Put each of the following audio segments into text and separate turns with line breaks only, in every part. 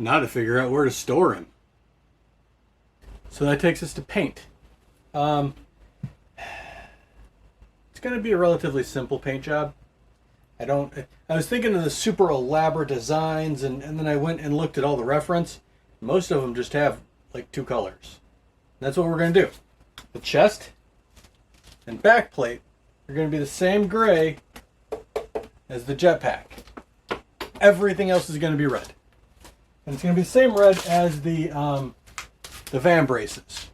Now to figure out where to store him. So that takes us to paint. It's going to be a relatively simple paint job. I was thinking of the super elaborate designs, and then I went and looked at all the reference. Most of them just have like 2 colors. That's what we're going to do. The chest and back plate are going to be the same gray as the jetpack. Everything else is going to be red. And it's going to be the same red as the van braces.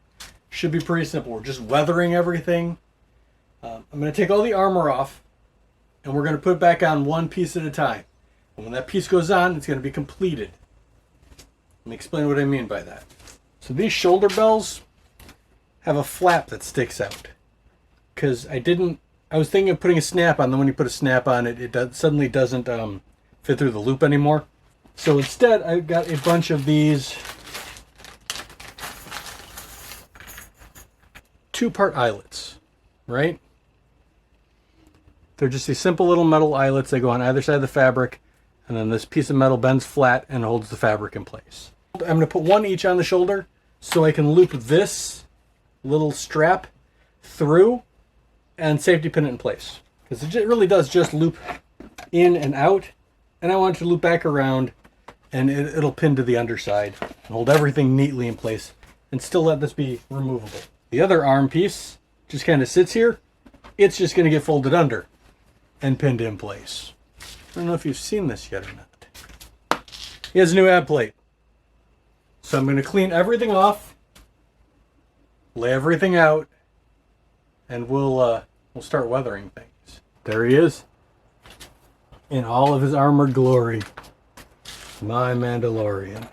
Should be pretty simple. We're just weathering everything. I'm going to take all the armor off, and we're going to put it back on one piece at a time. And when that piece goes on, it's going to be completed. Let me explain what I mean by that. So these shoulder bells have a flap that sticks out. Because I was thinking of putting a snap on, then when you put a snap on it, suddenly doesn't fit through the loop anymore. So instead, I've got a bunch of these 2-part eyelets, right? They're just these simple little metal eyelets. They go on either side of the fabric, and then this piece of metal bends flat and holds the fabric in place. I'm going to put one each on the shoulder so I can loop this little strap through and safety pin it in place. Because it really does just loop in and out, and I want it to loop back around, and it'll pin to the underside and hold everything neatly in place and still let this be removable. The other arm piece just kind of sits here. It's just going to get folded under and pinned in place. I don't know if you've seen this yet or not. He has a new ab plate. So I'm going to clean everything off, lay everything out, and we'll start weathering things. There he is, in all of his armored glory. My Mandalorian.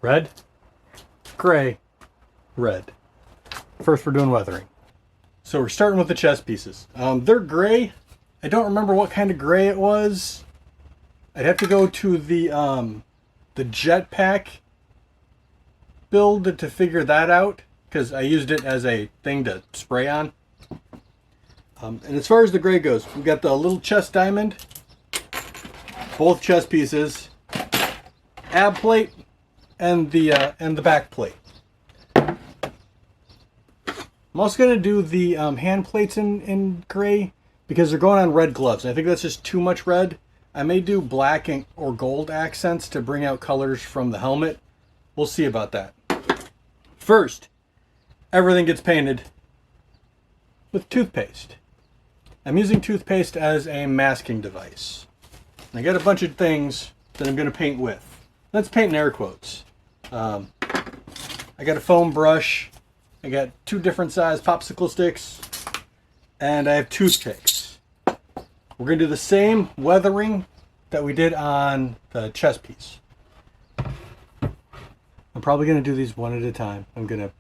Red, gray, red. First we're doing weathering. So we're starting with the chest pieces. They're gray. I don't remember what kind of gray it was. I'd have to go to the jetpack build to figure that out, because I used it as a thing to spray on. And as far as the gray goes, we've got the little chest diamond, both chest pieces, ab plate, and the back plate. I'm also going to do the hand plates in gray because they're going on red gloves. I think that's just too much red. I may do black or gold accents to bring out colors from the helmet. We'll see about that. First, everything gets painted with toothpaste. I'm using toothpaste as a masking device. I got a bunch of things that I'm going to paint with. Let's paint in air quotes. I got a foam brush. I got 2 different size popsicle sticks. And I have toothpicks. We're going to do the same weathering that we did on the chest piece. I'm probably going to do these one at a time. I'm going to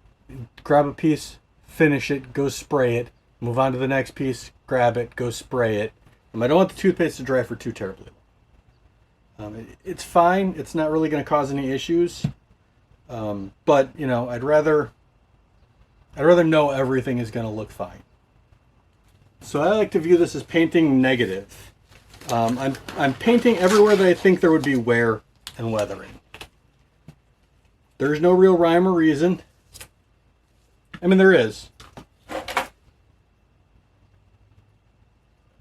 grab a piece, finish it, go spray it, move on to the next piece, grab it, go spray it. And I don't want the toothpaste to dry for too terribly long. It's fine. It's not really going to cause any issues. But, you know, I'd rather know everything is going to look fine. So I like to view this as painting negative. I'm painting everywhere that I think there would be wear and weathering. There's no real rhyme or reason. I mean, there is.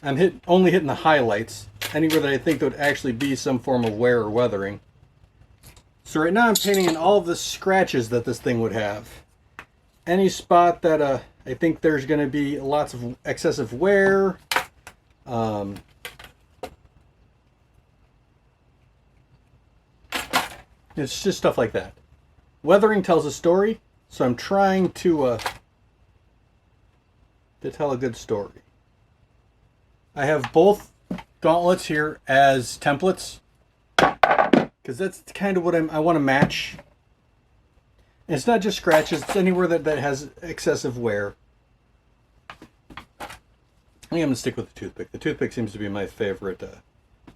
I'm only hitting the highlights, anywhere that I think there would actually be some form of wear or weathering. So right now I'm painting in all of the scratches that this thing would have. Any spot that I think there's going to be lots of excessive wear. It's just stuff like that. Weathering tells a story, so I'm trying to tell a good story. I have both gauntlets here as templates, because that's kind of what I want to match. And it's not just scratches, it's anywhere that has excessive wear. I think I'm going to stick with the toothpick. The toothpick seems to be my favorite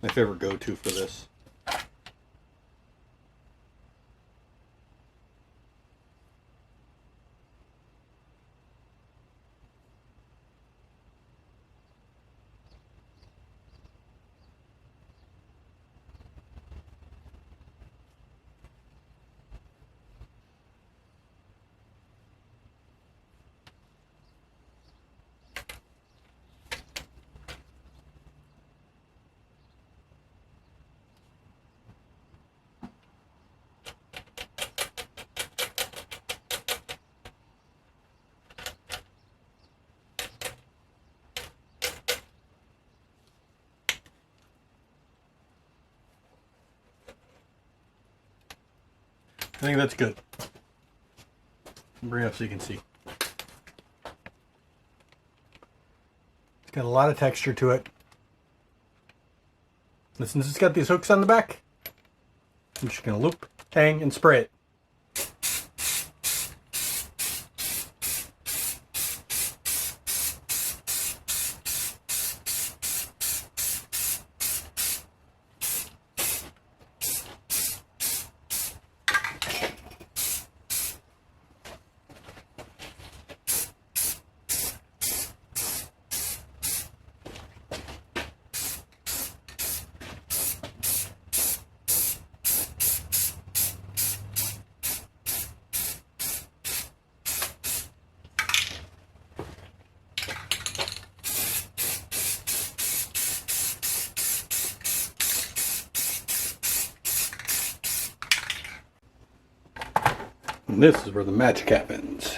go-to for this. I think that's good. Bring it up so you can see. It's got a lot of texture to it. And since it's got these hooks on the back, I'm just going to loop, hang, and spray it. And this is where the magic happens.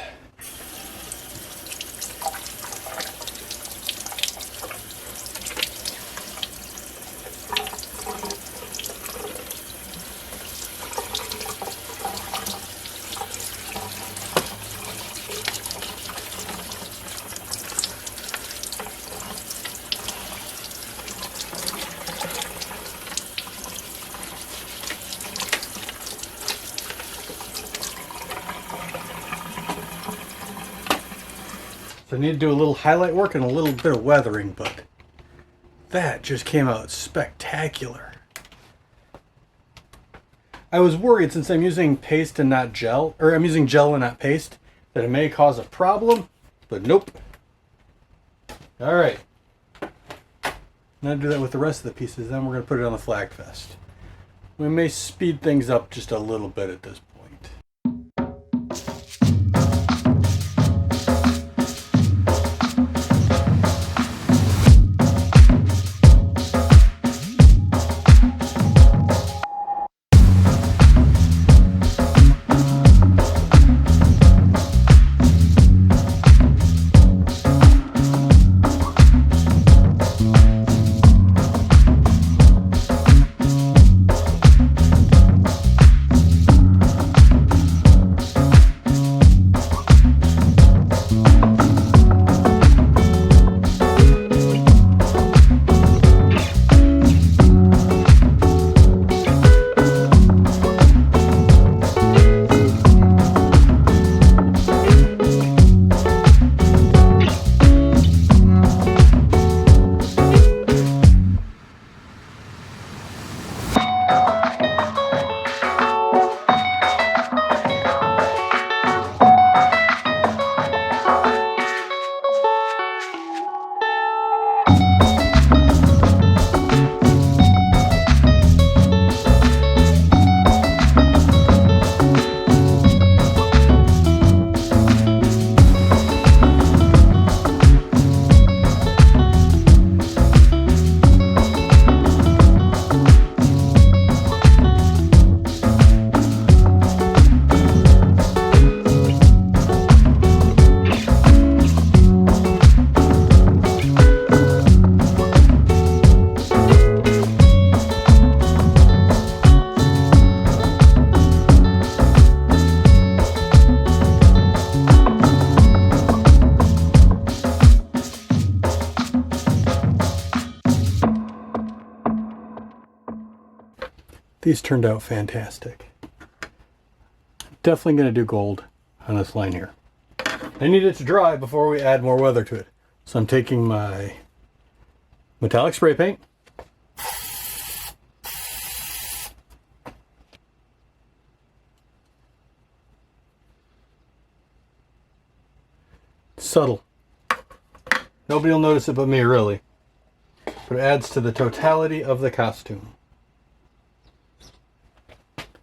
So I need to do a little highlight work and a little bit of weathering, but that just came out spectacular. I was worried, since I'm using paste and not gel, or I'm using gel and not paste, that it may cause a problem, but nope. All right. I'm going to do that with the rest of the pieces, then we're going to put it on the Flagfest. We may speed things up just a little bit at this point. These turned out fantastic. Definitely going to do gold on this line here. I need it to dry before we add more weather to it. So I'm taking my metallic spray paint. Subtle. Nobody will notice it but me, really. But it adds to the totality of the costume.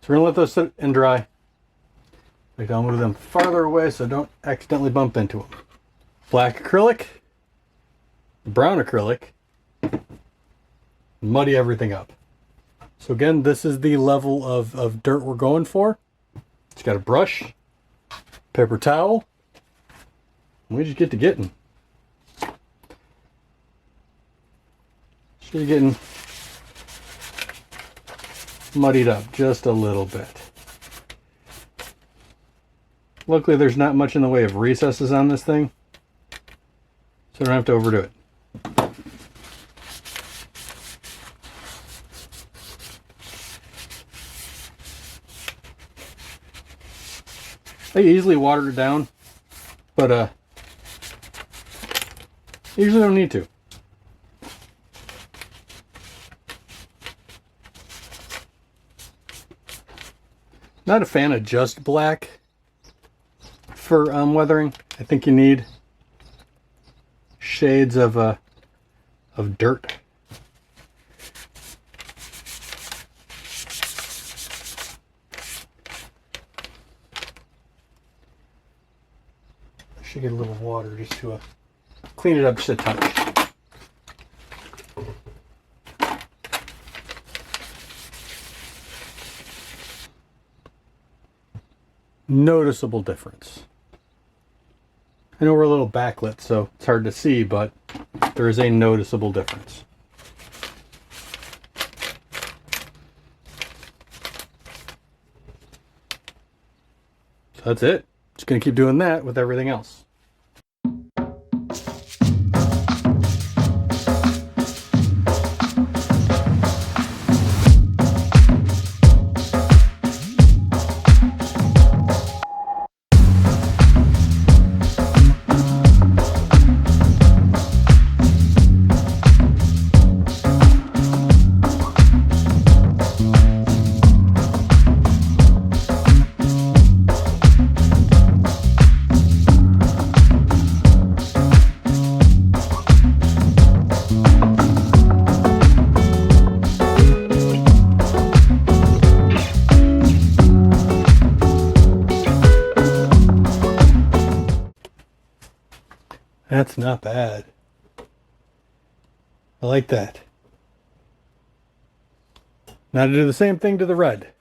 So we're going to let those sit and dry. In fact, I'll move them farther away so I don't accidentally bump into them. Black acrylic, brown acrylic, muddy everything up. So again, this is the level of dirt we're going for. It's got a brush, paper towel, and we just get to getting. So you're getting muddied up just a little bit. Luckily there's not much in the way of recesses on this thing, so I don't have to overdo it. I easily water it down, but usually don't need to. Not a fan of just black for weathering. I think you need shades of dirt. I should get a little water just to clean it up just a touch. Noticeable difference. I know we're a little backlit, so it's hard to see, but there is a noticeable difference. So that's it. Just gonna keep doing that with everything else. That's not bad. I like that. Now to do the same thing to the red.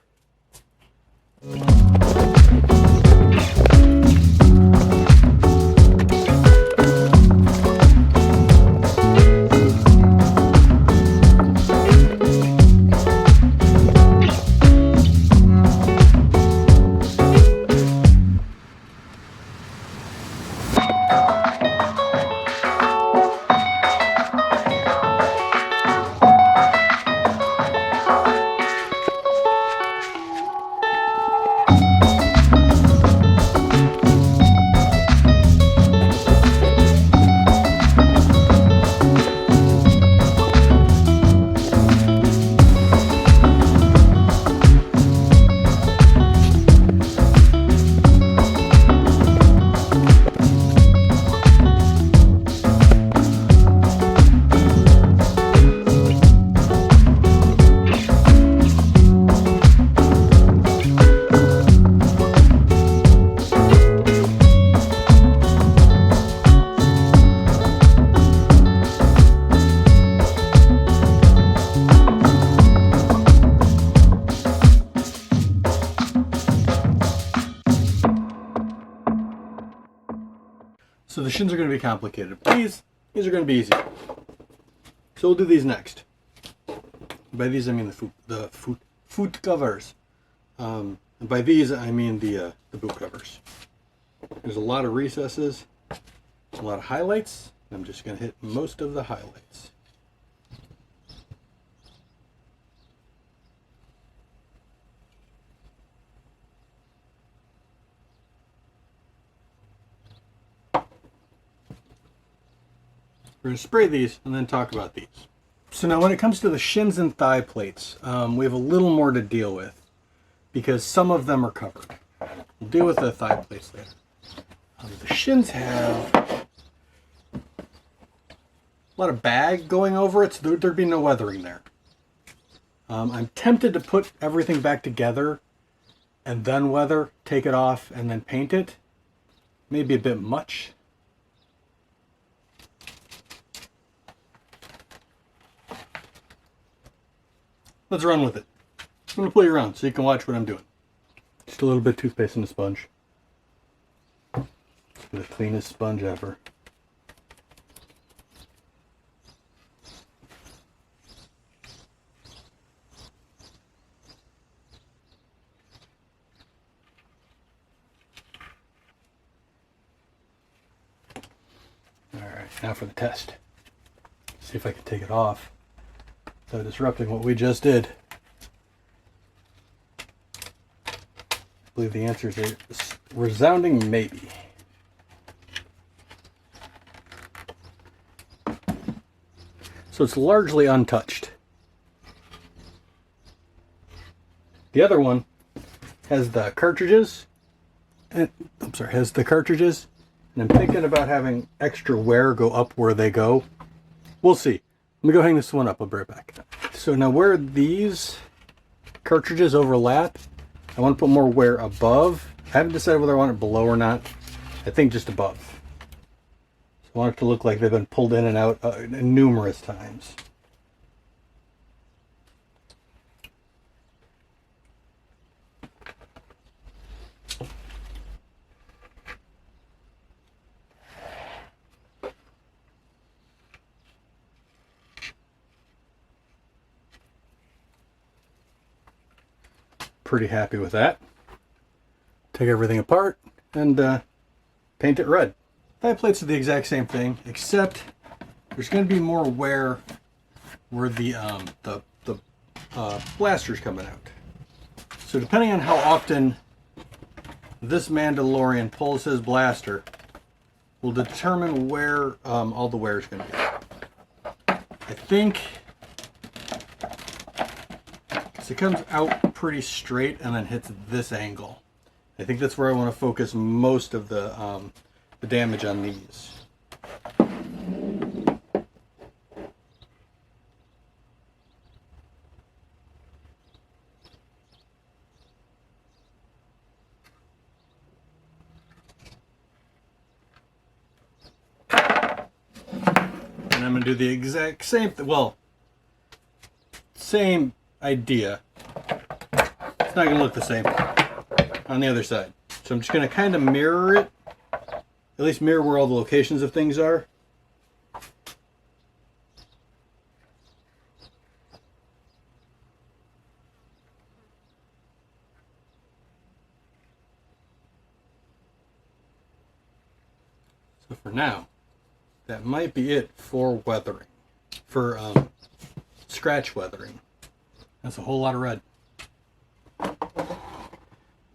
So the shins are going to be complicated. These are going to be easy. So we'll do these next. By these I mean the foot covers. And by these I mean the boot covers. There's a lot of recesses, a lot of highlights. I'm just going to hit most of the highlights. We're going to spray these and then talk about these. So now when it comes to the shins and thigh plates, we have a little more to deal with because some of them are covered. We'll deal with the thigh plates later. The shins have a lot of bag going over it, so there'd be no weathering there. I'm tempted to put everything back together and then weather, take it off, and then paint it. Maybe a bit much. Let's run with it. I'm going to play around so you can watch what I'm doing. Just a little bit of toothpaste and a sponge. The cleanest sponge ever. Now for the test. See if I can take it off without disrupting what we just did. I believe the answer is a resounding maybe. So it's largely untouched. The other one has the cartridges, and has the cartridges, and I'm thinking about having extra wear go up where they go. We'll see. Let me go hang this one up. I'll be right back. So now where these cartridges overlap, I want to put more wear above. I haven't decided whether I want it below or not. I think just above. So I want it to look like they've been pulled in and out numerous times. Pretty happy with that. Take everything apart and paint it red. That plates are the exact same thing, except there's going to be more wear where the blaster's coming out. So depending on how often this Mandalorian pulls his blaster will determine where all the wear is going to be. I think it comes out pretty straight and then hits this angle. I think that's where I want to focus most of the damage on these. And I'm going to do the exact same same idea. It's not going to look the same on the other side. So I'm just going to kind of mirror it, at least mirror where all the locations of things are. So for now, that might be it for weathering, for scratch weathering. That's a whole lot of red.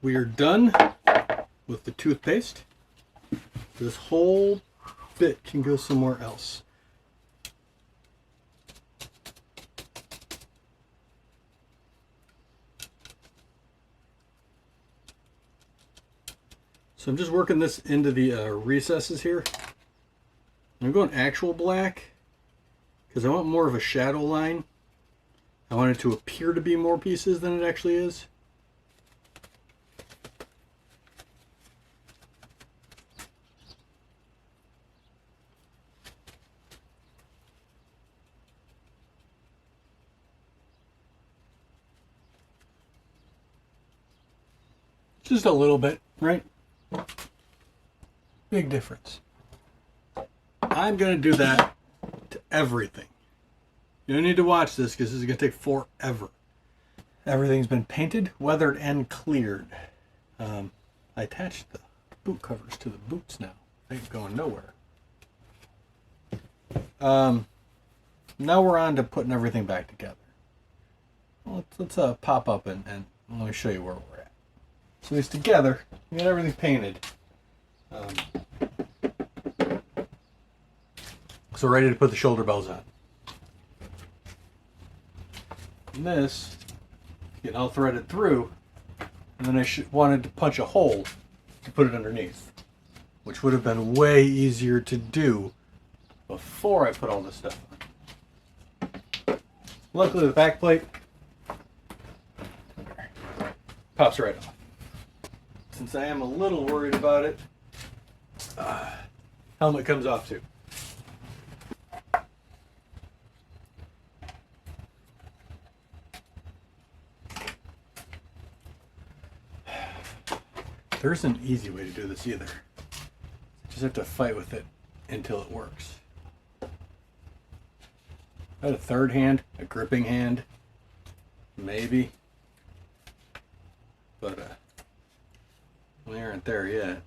We are done with the toothpaste. This whole bit can go somewhere else. So I'm just working this into the recesses here. I'm going actual black because I want more of a shadow line. I want it to appear to be more pieces than it actually is. Just a little bit, right? Big difference. I'm going to do that to everything. You don't need to watch this because this is going to take forever. Everything's been painted, weathered, and cleared. I attached the boot covers to the boots now. They ain't going nowhere. Now we're on to putting everything back together. Well, let's pop up and let me show you where we're at. So these together, we got everything painted. So ready to put the shoulder bells on. And this, getting all threaded through, and then I wanted to punch a hole to put it underneath, which would have been way easier to do before I put all this stuff on. Luckily the back plate pops right off. Since I am a little worried about it, helmet comes off too. There isn't an easy way to do this either. You just have to fight with it until it works. I had a third hand, a gripping hand, maybe, but we aren't there yet.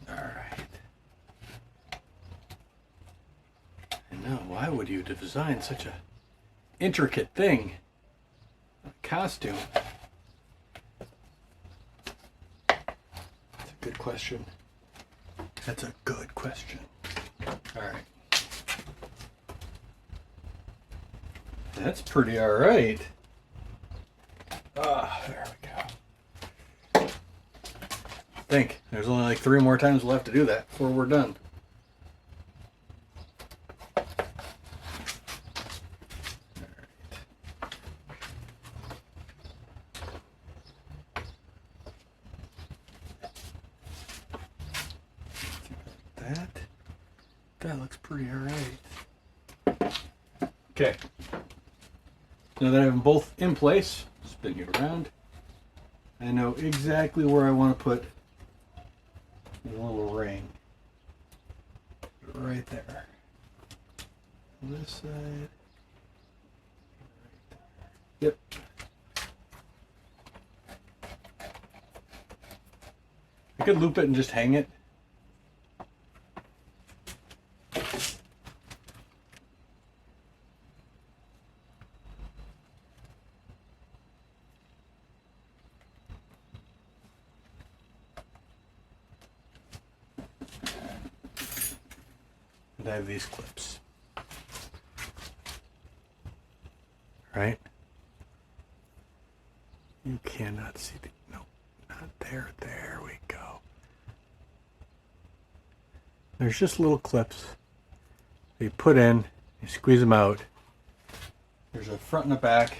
All right. know, why would you design such a intricate thing? A costume. That's a good question. That's a good question. Alright. That's pretty alright. Ah, there we go. I think there's only like 3 more times we'll have to do that before we're done. That looks pretty alright. Okay. Now that I have them both in place, spin you around. I know exactly where I want to put the little ring. Right there. On this side. Yep. I could loop it and just hang it. I have these clips. Right? You cannot see the... No, not there. There we go. There's just little clips that you put in, you squeeze them out. There's a front and a back,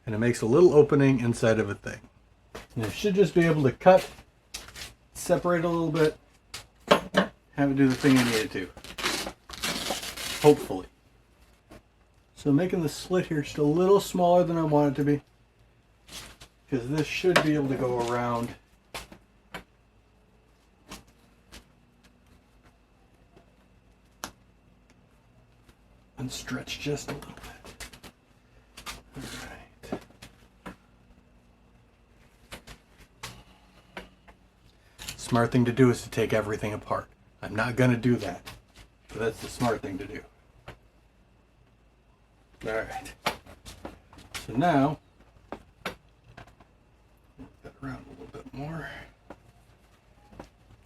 and it makes a little opening inside of a thing. And you should just be able to cut, separate a little bit, have it do the thing you need it to. Hopefully. So making the slit here just a little smaller than I want it to be, because this should be able to go around. And stretch just a little bit. Alright. Smart thing to do is to take everything apart. I'm not going to do that, but that's the smart thing to do. Alright. So now, move that around a little bit more.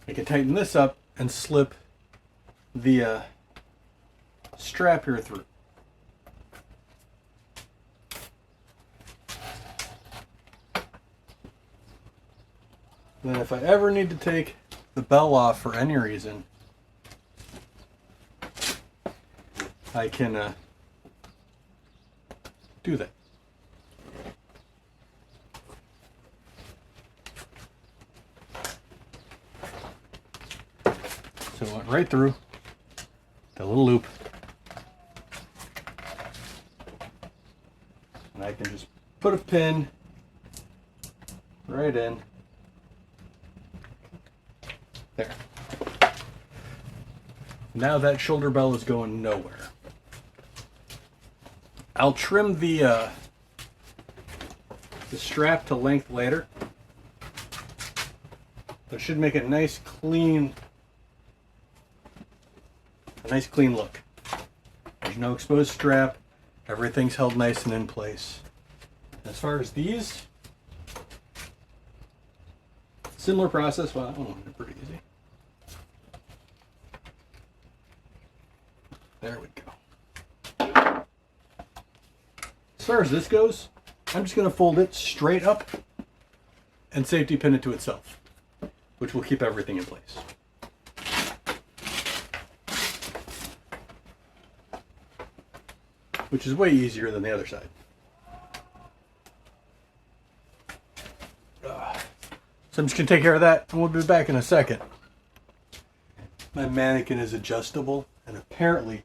I can tighten this up and slip the strap here through. Then if I ever need to take the bell off for any reason, I can do that. So it went right through the little loop. And I can just put a pin right in. There. Now that shoulder bell is going nowhere. I'll trim the strap to length later. It should make a nice clean look. There's no exposed strap. Everything's held nice and in place. As far as these, similar process. Well, they're pretty easy. There we go. As far as this goes, I'm just going to fold it straight up and safety pin it to itself, which will keep everything in place. Which is way easier than the other side. So I'm just going to take care of that, and we'll be back in a second. My mannequin is adjustable, and apparently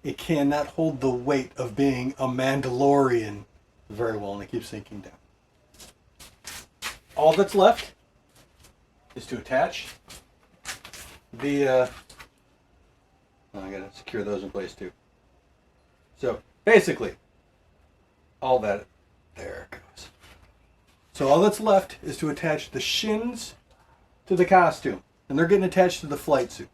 it cannot hold the weight of being a Mandalorian very well, and it keeps sinking down. All that's left is to attach the I gotta secure those in place too. So basically, all that, there it goes. So all that's left is to attach the shins to the costume, and they're getting attached to the flight suit.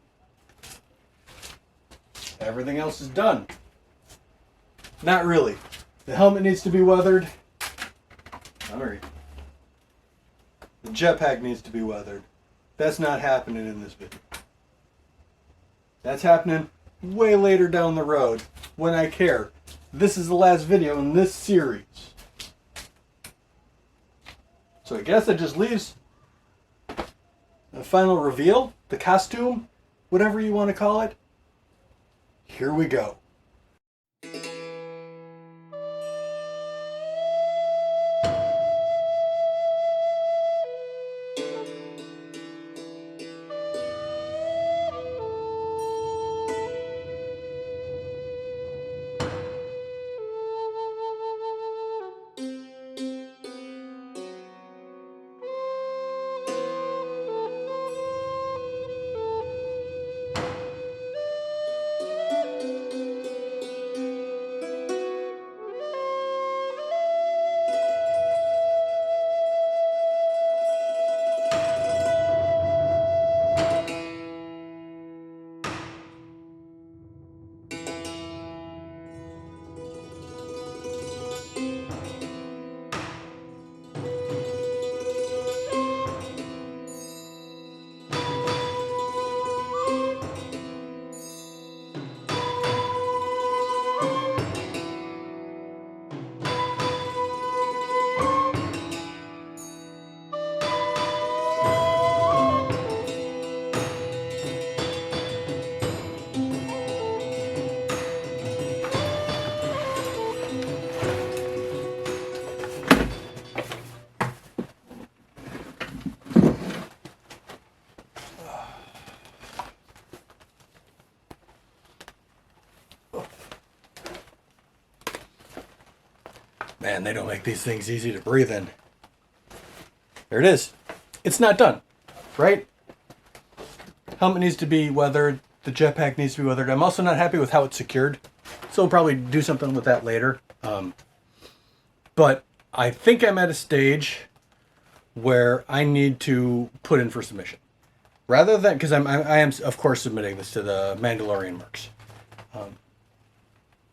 Everything else is done. Not really. The helmet needs to be weathered. Alright. The jetpack needs to be weathered. That's not happening in this video. That's happening way later down the road when I care. This is the last video in this series. So I guess it just leaves the final reveal, the costume, whatever you want to call it. Here we go. Man, they don't make these things easy to breathe in. There it is. It's not done, right? Helmet needs to be weathered. The jetpack needs to be weathered. I'm also not happy with how it's secured, so we'll probably do something with that later. But I think I'm at a stage where I need to put in for submission. Rather than, because I am of course submitting this to the Mandalorian Mercs.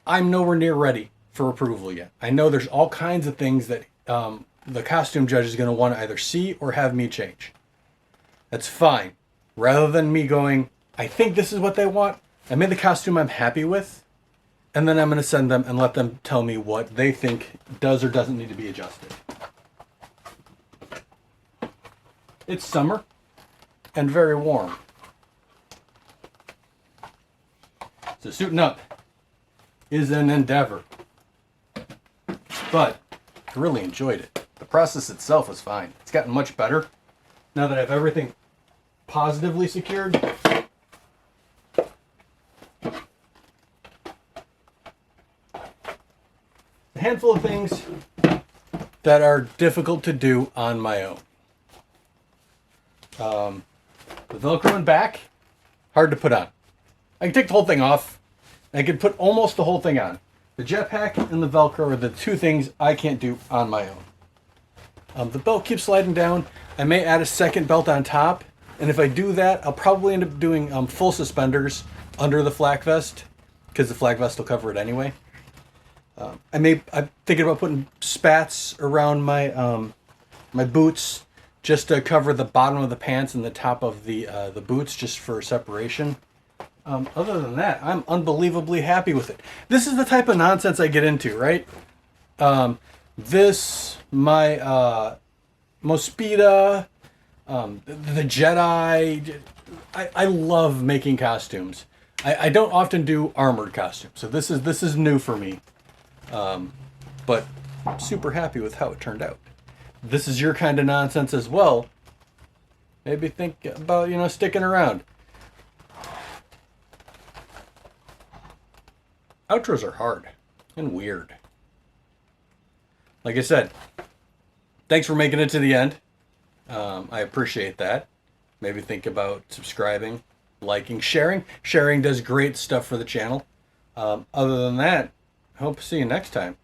I'm nowhere near ready for approval yet. I know there's all kinds of things that the costume judge is going to want to either see or have me change. That's fine. Rather than me going, I think this is what they want, I made the costume I'm happy with, and then I'm going to send them and let them tell me what they think does or doesn't need to be adjusted. It's summer and very warm. So suiting up is an endeavor. But I really enjoyed it. The process itself was fine. It's gotten much better now that I have everything positively secured. A handful of things that are difficult to do on my own. The Velcro and back, hard to put on. I can take the whole thing off. I can put almost the whole thing on. The jetpack and the Velcro are the two things I can't do on my own. The belt keeps sliding down. I may add a second belt on top, and if I do that, I'll probably end up doing full suspenders under the flak vest, because the flak vest will cover it anyway. I'm thinking about putting spats around my my boots, just to cover the bottom of the pants and the top of the boots, just for separation. Other than that, I'm unbelievably happy with it. This is the type of nonsense I get into, right? My Mospita, the Jedi. I love making costumes. I don't often do armored costumes, so this is new for me. But I'm super happy with how it turned out. This is your kind of nonsense as well. Maybe think about, sticking around. Outros are hard and weird. Like I said, thanks for making it to the end. I appreciate that. Maybe think about subscribing, liking, sharing. Sharing does great stuff for the channel. Other than that, I hope to see you next time.